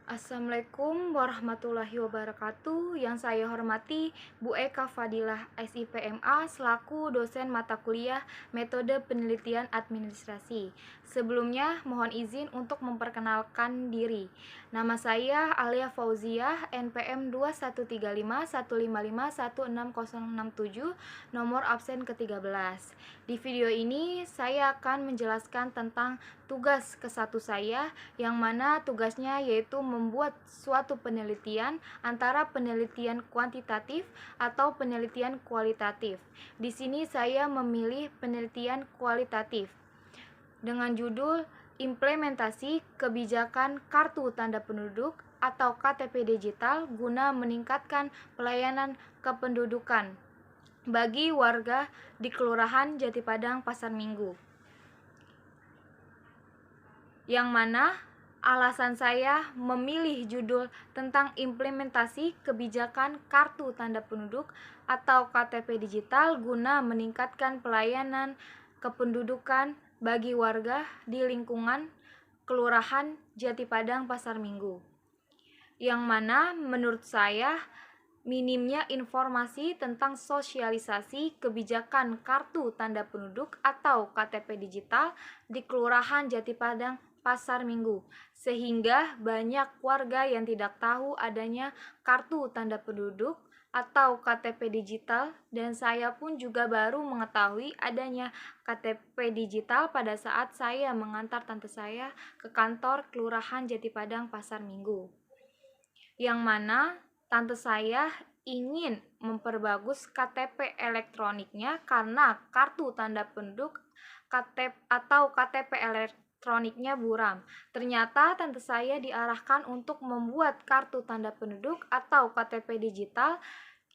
Assalamualaikum warahmatullahi wabarakatuh. Yang saya hormati Bu Eka Fadilah SIPMA selaku dosen mata kuliah Metode Penelitian Administrasi. Sebelumnya mohon izin untuk memperkenalkan diri. Nama saya Alia Fauziah, NPM 213515516067, nomor absen ke-13. Di video ini saya akan menjelaskan tentang tugas ke-1 saya, yang mana tugasnya yaitu membuat suatu penelitian antara penelitian kuantitatif atau penelitian kualitatif. Di sini saya memilih penelitian kualitatif dengan judul Implementasi Kebijakan Kartu Tanda Penduduk atau KTP Digital guna meningkatkan pelayanan kependudukan bagi warga di Kelurahan Jatipadang, Pasar Minggu. Yang mana alasan saya memilih judul tentang implementasi kebijakan kartu tanda penduduk atau KTP digital guna meningkatkan pelayanan kependudukan bagi warga di lingkungan Kelurahan Jatipadang, Pasar Minggu. Yang mana menurut saya minimnya informasi tentang sosialisasi kebijakan kartu tanda penduduk atau KTP digital di Kelurahan Jatipadang, Pasar Minggu, sehingga banyak warga yang tidak tahu adanya kartu tanda penduduk atau KTP digital, dan saya pun juga baru mengetahui adanya KTP digital pada saat saya mengantar tante saya ke kantor Kelurahan Jatipadang, Pasar Minggu. Yang mana tante saya ingin memperbagus KTP elektroniknya karena kartu tanda penduduk KTP elektroniknya buram. Ternyata tante saya diarahkan untuk membuat kartu tanda penduduk atau KTP digital,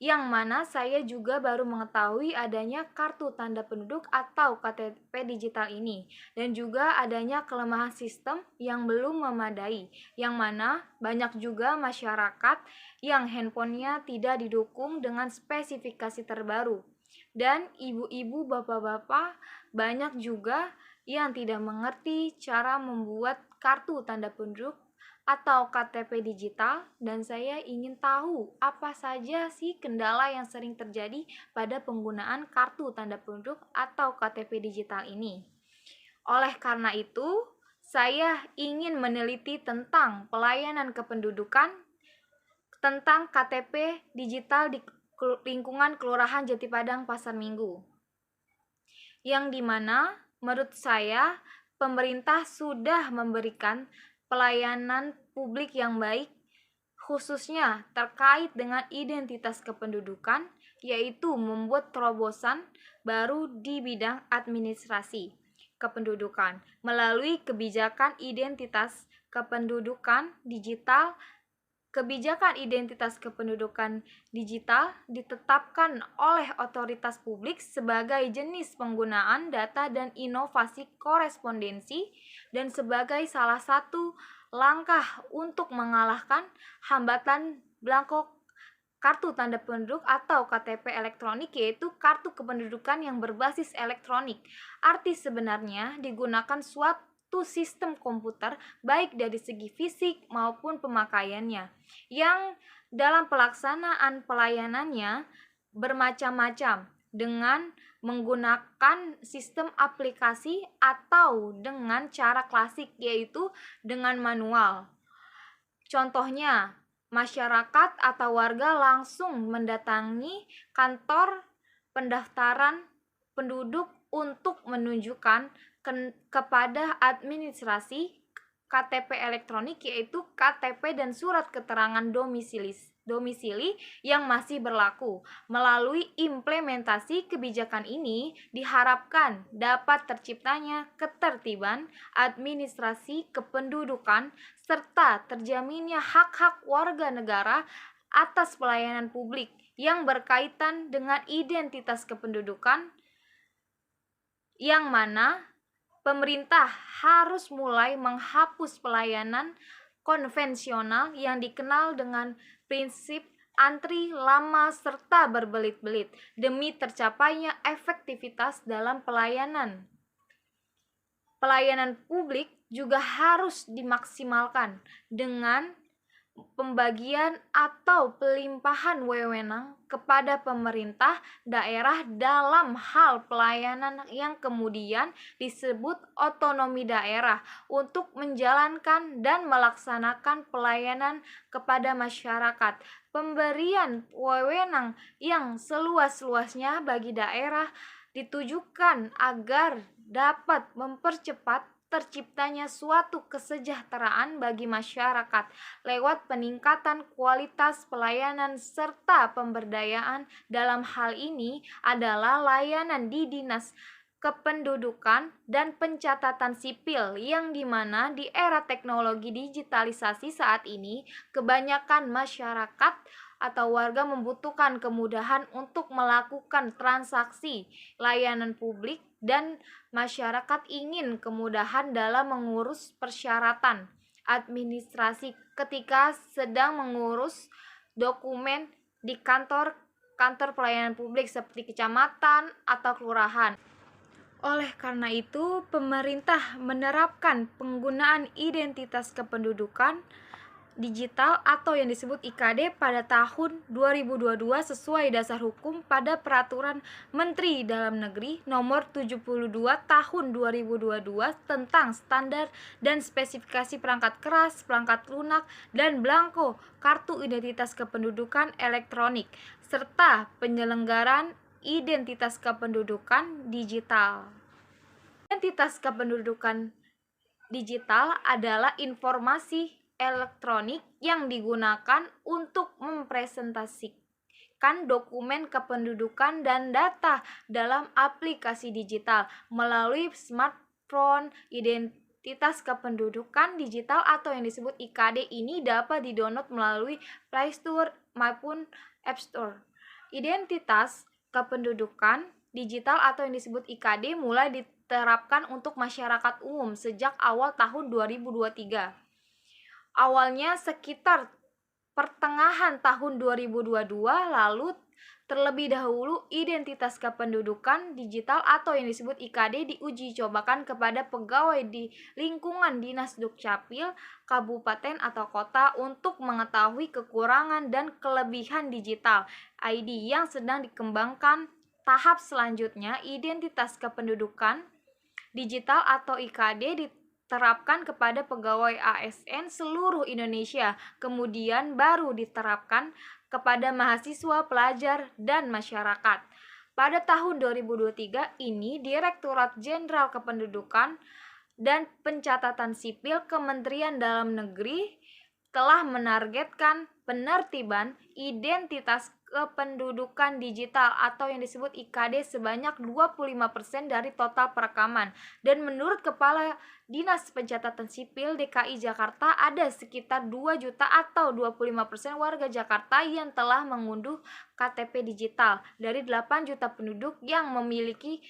yang mana saya juga baru mengetahui adanya kartu tanda penduduk atau KTP digital ini, dan juga adanya kelemahan sistem yang belum memadai, yang mana banyak juga masyarakat yang handphonenya tidak didukung dengan spesifikasi terbaru, dan ibu-ibu, bapak-bapak banyak juga yang tidak mengerti cara membuat kartu tanda penduduk atau KTP digital, dan saya ingin tahu apa saja sih kendala yang sering terjadi pada penggunaan kartu tanda penduduk atau KTP digital ini. Oleh karena itu, saya ingin meneliti tentang pelayanan kependudukan tentang KTP digital di lingkungan Kelurahan Jatipadang, Pasar Minggu. Yang dimana menurut saya pemerintah sudah memberikan pelayanan publik yang baik, khususnya terkait dengan identitas kependudukan, yaitu membuat terobosan baru di bidang administrasi kependudukan melalui kebijakan identitas kependudukan digital. Kebijakan identitas kependudukan digital ditetapkan oleh otoritas publik sebagai jenis penggunaan data dan inovasi korespondensi, dan sebagai salah satu langkah untuk mengalahkan hambatan belangko kartu tanda penduduk atau KTP elektronik, yaitu kartu kependudukan yang berbasis elektronik. Arti sebenarnya digunakan suatu sistem komputer baik dari segi fisik maupun pemakaiannya, yang dalam pelaksanaan pelayanannya bermacam-macam dengan menggunakan sistem aplikasi atau dengan cara klasik, yaitu dengan manual. Contohnya, masyarakat atau warga langsung mendatangi kantor pendaftaran penduduk untuk menunjukkan kepada administrasi KTP elektronik, yaitu KTP dan surat keterangan domisili yang masih berlaku. Melalui implementasi kebijakan ini diharapkan dapat terciptanya ketertiban administrasi kependudukan serta terjaminnya hak-hak warga negara atas pelayanan publik yang berkaitan dengan identitas kependudukan, yang mana pemerintah harus mulai menghapus pelayanan konvensional yang dikenal dengan prinsip antri lama serta berbelit-belit demi tercapainya efektivitas dalam pelayanan. Pelayanan publik juga harus dimaksimalkan dengan pembagian atau pelimpahan wewenang kepada pemerintah daerah dalam hal pelayanan yang kemudian disebut otonomi daerah untuk menjalankan dan melaksanakan pelayanan kepada masyarakat. Pemberian wewenang yang seluas-luasnya bagi daerah ditujukan agar dapat mempercepat terciptanya suatu kesejahteraan bagi masyarakat lewat peningkatan kualitas pelayanan serta pemberdayaan. Dalam hal ini adalah layanan di Dinas Kependudukan dan Pencatatan Sipil, yang dimana di era teknologi digitalisasi saat ini kebanyakan masyarakat atau warga membutuhkan kemudahan untuk melakukan transaksi layanan publik, dan masyarakat ingin kemudahan dalam mengurus persyaratan administrasi ketika sedang mengurus dokumen di kantor pelayanan publik seperti kecamatan atau kelurahan. Oleh karena itu, pemerintah menerapkan penggunaan identitas kependudukan digital atau yang disebut IKD pada tahun 2022 sesuai dasar hukum pada Peraturan Menteri Dalam Negeri Nomor 72 Tahun 2022 tentang standar dan spesifikasi perangkat keras, perangkat lunak, dan belangko kartu identitas kependudukan elektronik serta penyelenggaraan identitas kependudukan digital. Identitas kependudukan digital adalah informasi elektronik yang digunakan untuk mempresentasikan dokumen kependudukan dan data dalam aplikasi digital melalui smartphone. Identitas kependudukan digital atau yang disebut IKD ini dapat didownload melalui Play Store maupun App Store. Identitas kependudukan digital atau yang disebut IKD mulai diterapkan untuk masyarakat umum sejak awal tahun 2023. Awalnya sekitar pertengahan tahun 2022, lalu terlebih dahulu identitas kependudukan digital atau yang disebut IKD diuji cobakan kepada pegawai di lingkungan Dinas Dukcapil kabupaten atau kota untuk mengetahui kekurangan dan kelebihan digital ID yang sedang dikembangkan. Tahap selanjutnya, identitas kependudukan digital atau IKD diterapkan kepada pegawai ASN seluruh Indonesia, kemudian baru diterapkan kepada mahasiswa, pelajar, dan masyarakat. Pada tahun 2023 ini, Direktorat Jenderal Kependudukan dan Pencatatan Sipil Kementerian Dalam Negeri telah menargetkan penertiban identitas kependudukan digital atau yang disebut IKD sebanyak 25% dari total perekaman. Dan menurut Kepala Dinas Pencatatan Sipil DKI Jakarta, ada sekitar 2 juta atau 25% warga Jakarta yang telah mengunduh KTP digital dari 8 juta penduduk yang memiliki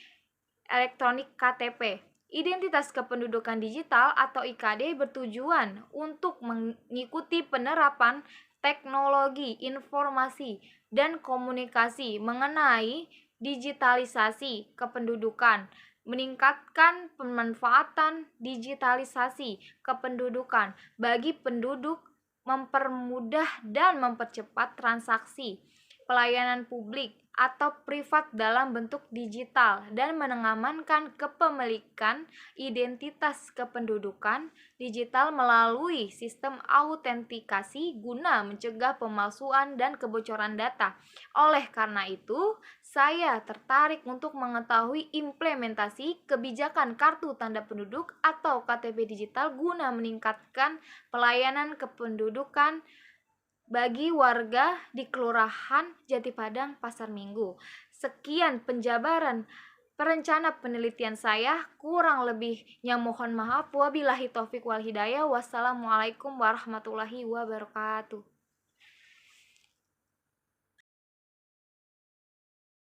elektronik KTP. Identitas kependudukan digital atau IKD bertujuan untuk mengikuti penerapan teknologi informasi dan komunikasi mengenai digitalisasi kependudukan, meningkatkan pemanfaatan digitalisasi kependudukan bagi penduduk, mempermudah dan mempercepat transaksi pelayanan publik atau privat dalam bentuk digital, dan mengamankan kepemilikan identitas kependudukan digital melalui sistem autentikasi guna mencegah pemalsuan dan kebocoran data. Oleh karena itu, saya tertarik untuk mengetahui implementasi kebijakan kartu tanda penduduk atau KTP digital guna meningkatkan pelayanan kependudukan bagi warga di Kelurahan Jatipadang, Pasar Minggu. Sekian penjabaran perencana penelitian saya, kurang lebihnya mohon maaf. Wabillahi taufik wal hidayah. Wassalamualaikum warahmatullahi wabarakatuh.